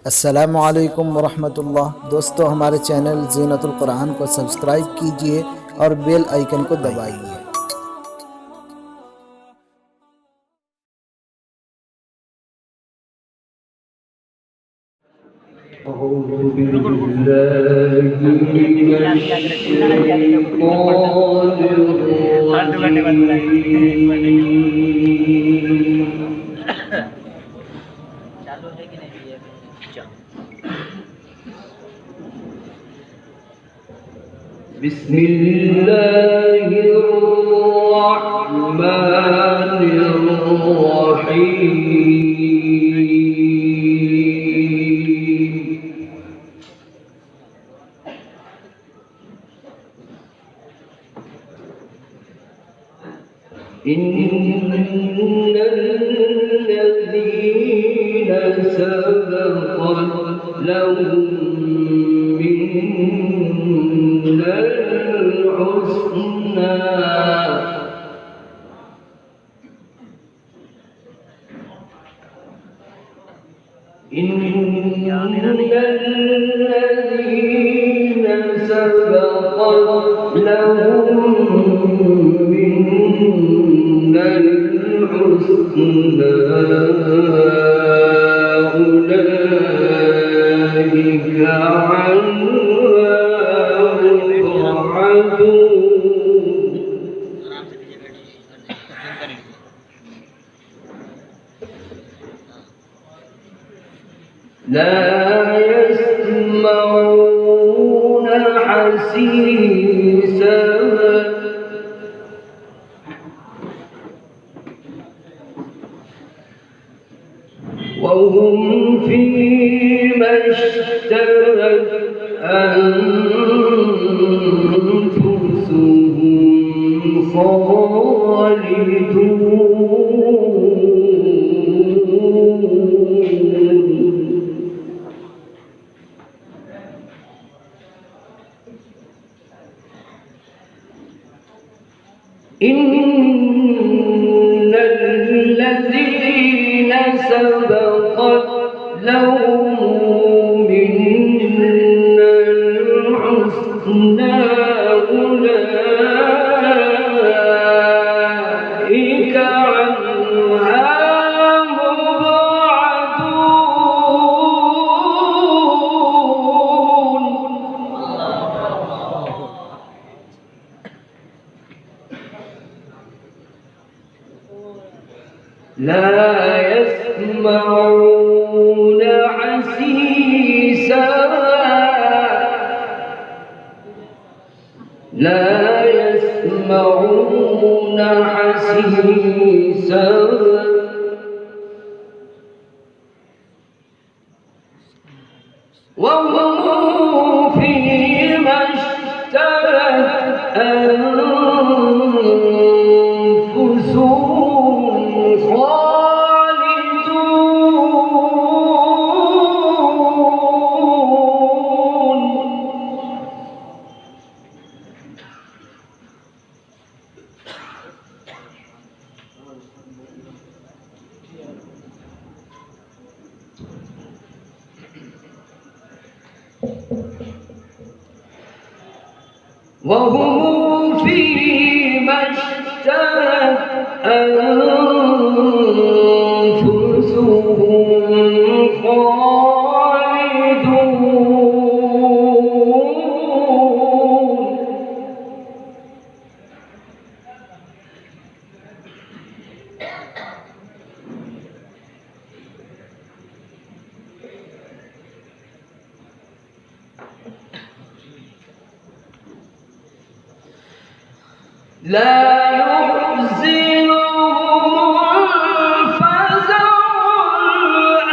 अस्सलामुअलैकुम वरहमतुल्लाह। दोस्तों, हमारे चैनल ज़ीनतुल कुरान को सब्सक्राइब कीजिए और बेल आइकन को दबाइए। الذين سبقت لهم منا الحسنى الذين سبقت لهم منا الحسنى أولئك عنها مبعدون لا يسمعون حسيسها وهم فيما اشتهت أنفسهم خالدون إن الذين سبقت لهم منا الحسنى أولئك عنها لا يسمعون حسيسها لا يسمعون حسيسها وهم فيما اشتهت أنفسهم خالدون وهم فيما اشتهت أنفسهم خالدون لا يحزنهم الفزع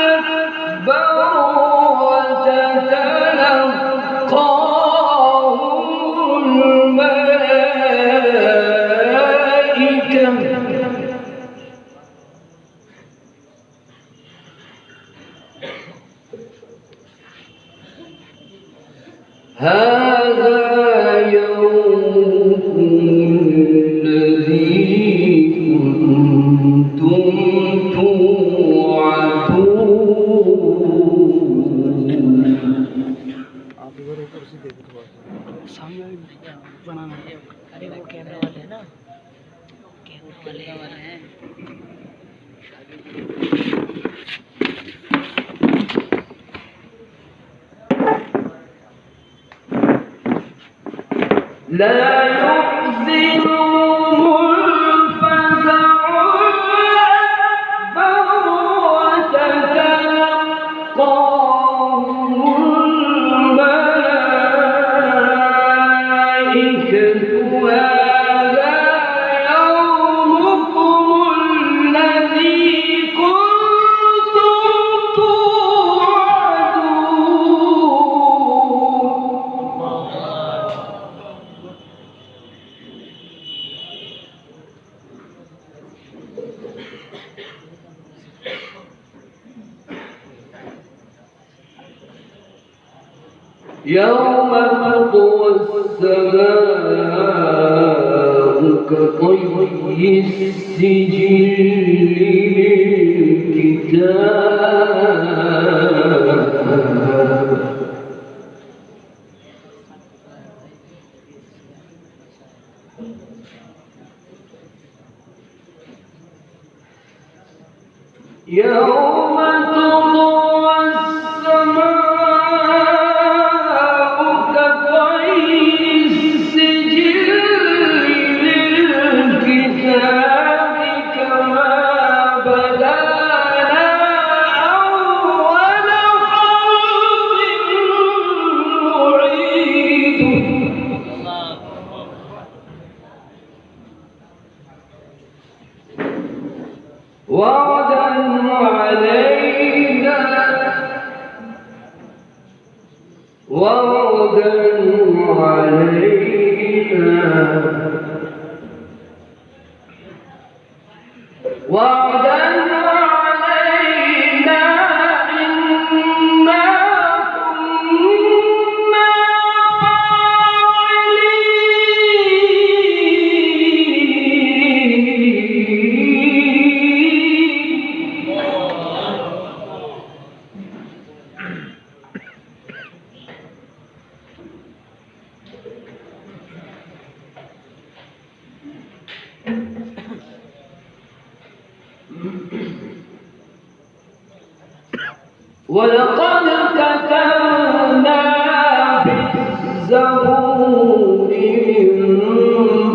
الأكبر وتتلقاهم الملائكة هذا يومكم الذي كنتم توعدون बनाना है। अरे वो कैमरा वाले हैं ना, कैमरा वाले हैं। لا يحزنهم الفزع الأكبر وتتلقاهم الملائكة هذا يومكم الذي كنتم توعدون. يوم تطوى السماء كطي السجل للكتاب. يوم تطوى السماء كطي السجل للكتاب كما بدأنا أول خلق نعيده. وعدا علينا وعدا علينا وعدا علينا إنا كنا ولقد كتبنا في الزبور من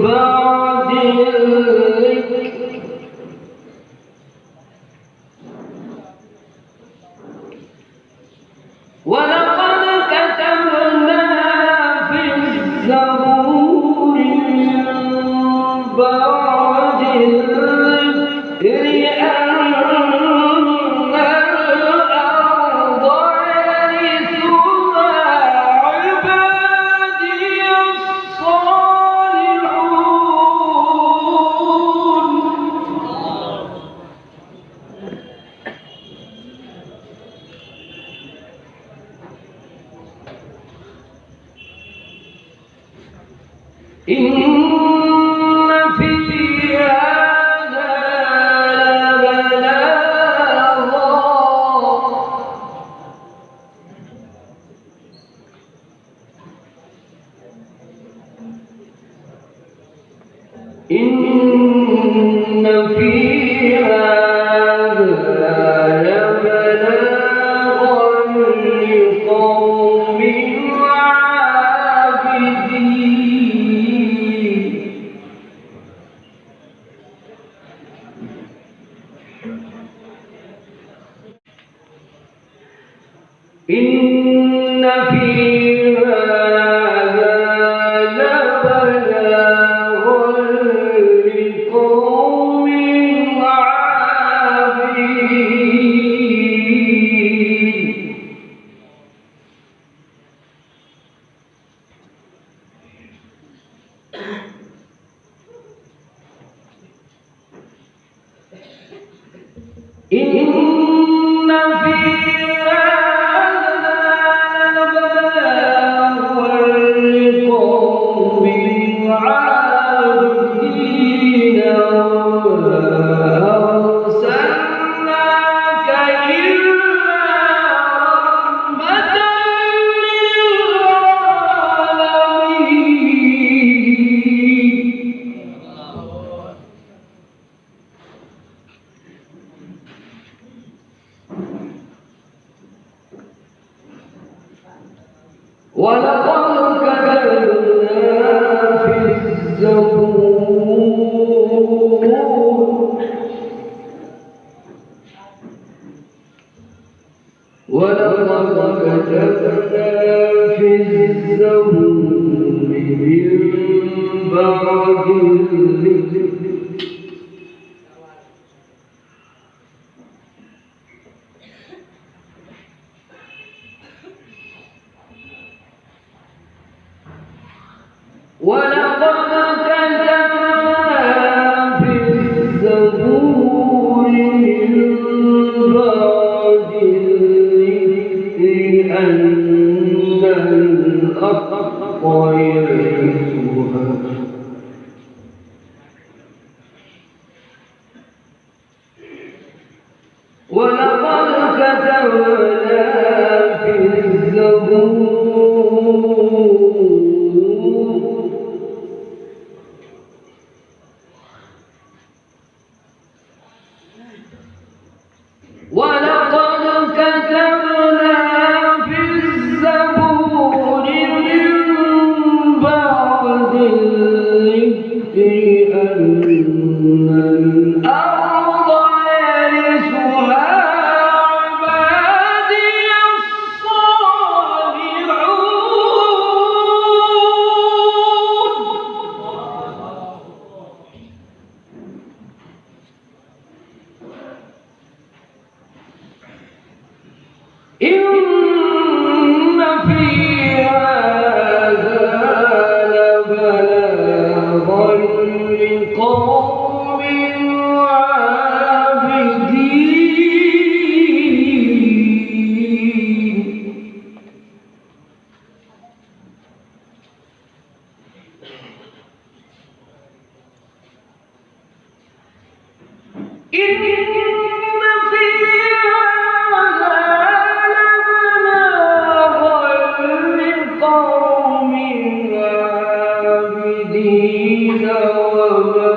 بعد الذكر ولقد كتبنا في الزبور من بعد الذكر أن الأرض يرثها عبادي الصالحون. إن في هذا لبلاغا إن في هذا لبلاغا لقوم عابدين. إن في هذا لبلاغا لقوم عابدين. إن في هذا لبلاغا لقوم عابدين. ولقد كتبنا في الزبور ولقد كتبنا في الزبور من بعد الذكر ولقد كتبنا في الزبور من بعد الذكر أن الأرض يرثها ولقد كتبنا في الزبور ولقد كتبنا في الزبور من بعد الذكر أن الأرض يرثها عبادي الصالحون إن في هذا لبلاغا لقوم عابدين إن في هذا قوم عابدين وما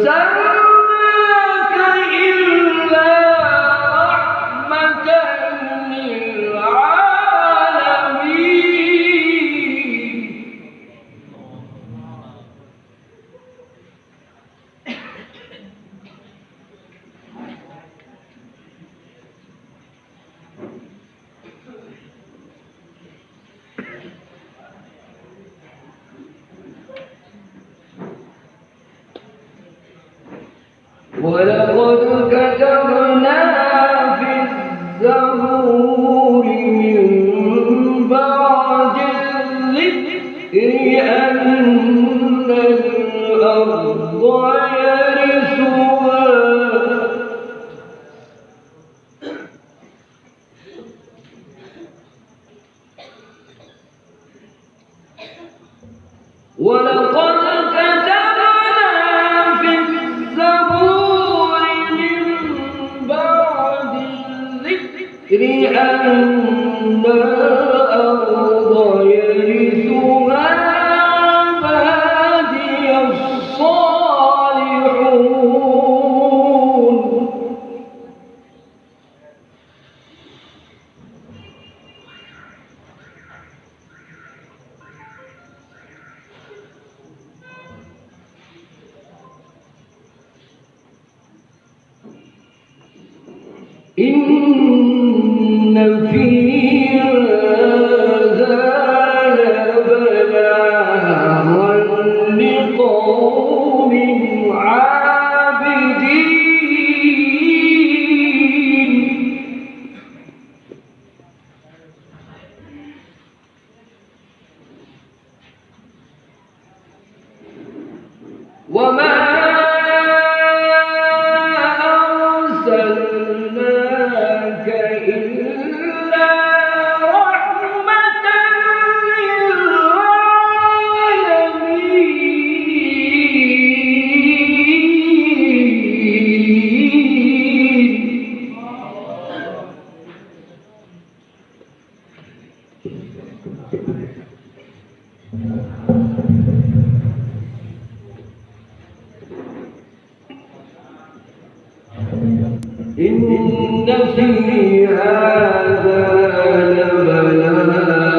أرسلناك إلا رحمة للعالمين ولقد كتبنا في الزبور من بعد الذكر أن الأرض يرثها ولقد كتبنا في الزبور من بعد الذكر أن الأرض يرثها عبادي الصالحون إن في هذا لبلاغا لقوم عابدين وما أرسلناك إلا رحمة إن في هذا لبلاغا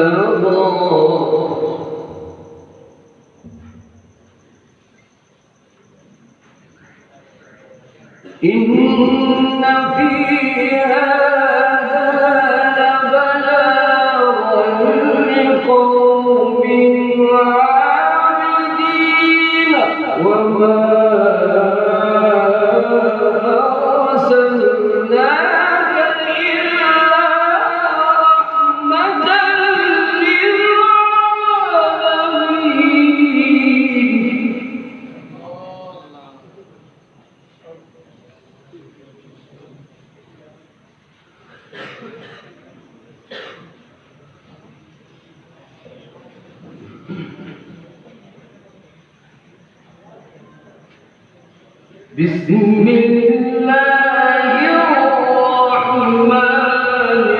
بسم الله الرحمن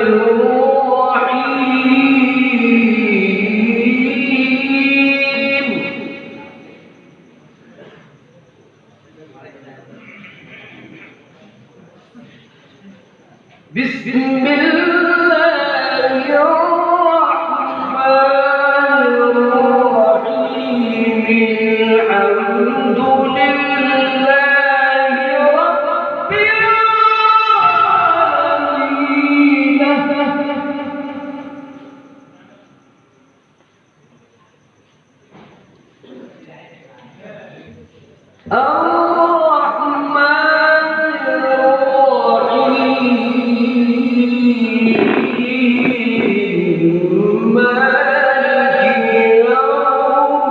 الرحيم بسم الله الرحمن الرحيم الحمد لله رب العالمين الرحمن الرحيم مالك يوم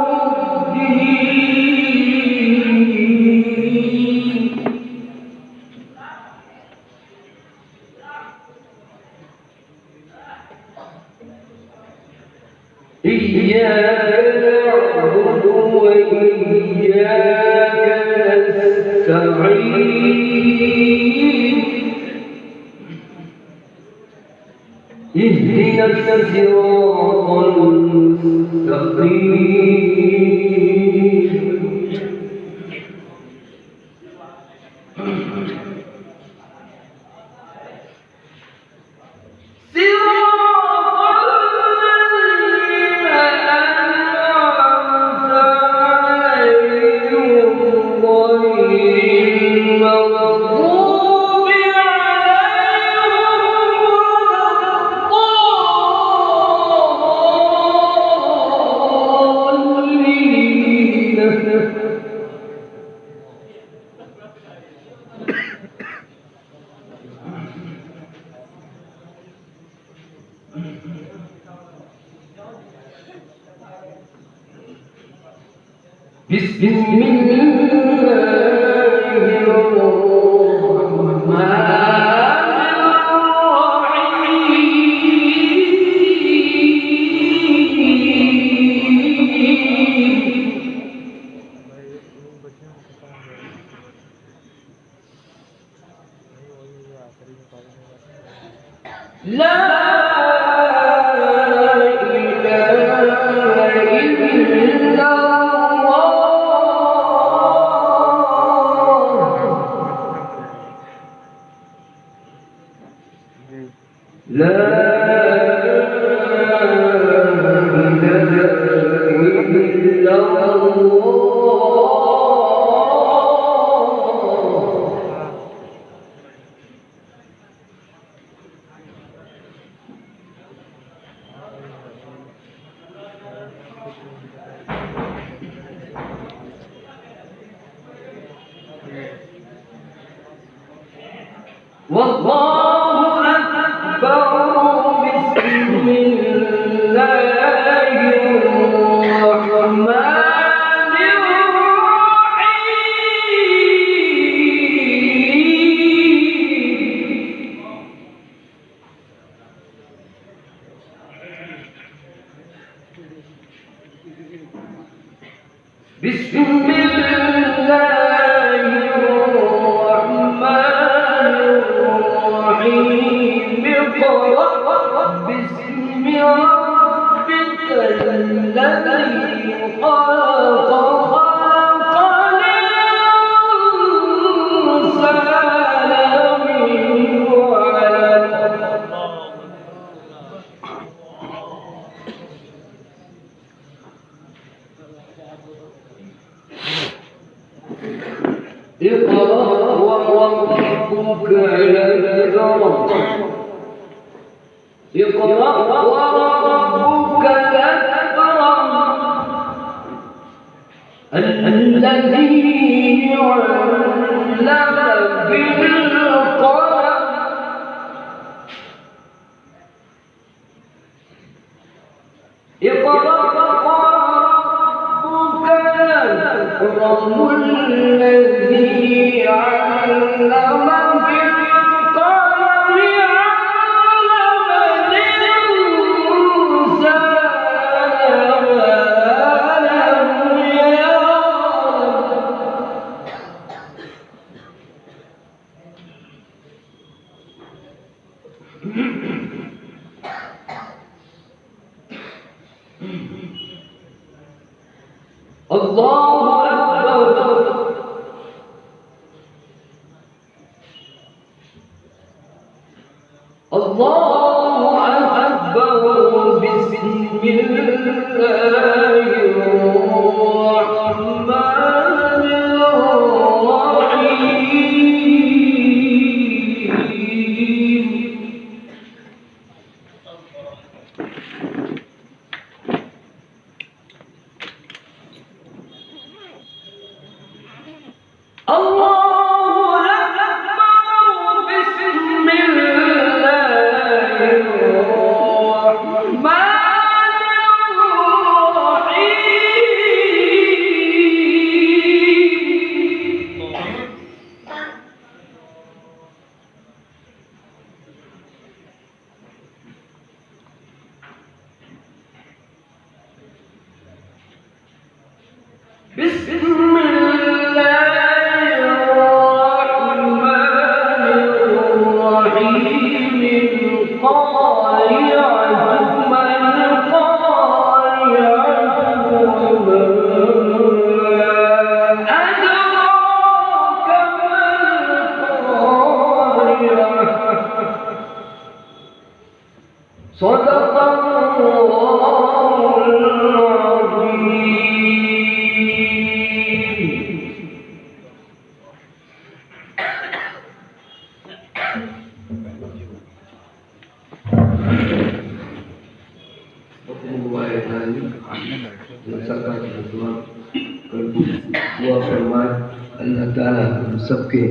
الدين إياك نعبد وإياك نستعين اهدنا الصراط المستقيم بسم الله الرحمن الرحيم لا والله أكبر بسم الله الرحمن الرحيم بسم الله الرحمن الرحيم اقرأ باسم ربك الذي خلق خلق الإنسان من علق اقرأ وربك الأكرم اقرأ وربك الأكرم الذي علم بالقلم اقرأ وربك الأكرم الذي علم بالقلم علم الإنسان ما لم يعلم الله أكبر الله أكبر بسم الله الرحمن الرحيم الله أكبر بسم الله الرحمن الرحيم بسم الله الرحمن الرحيم القارعة ما القارعة وما أدراك ما القارعة صدق الله العظيم Allah firman Allah Ta'ala सबके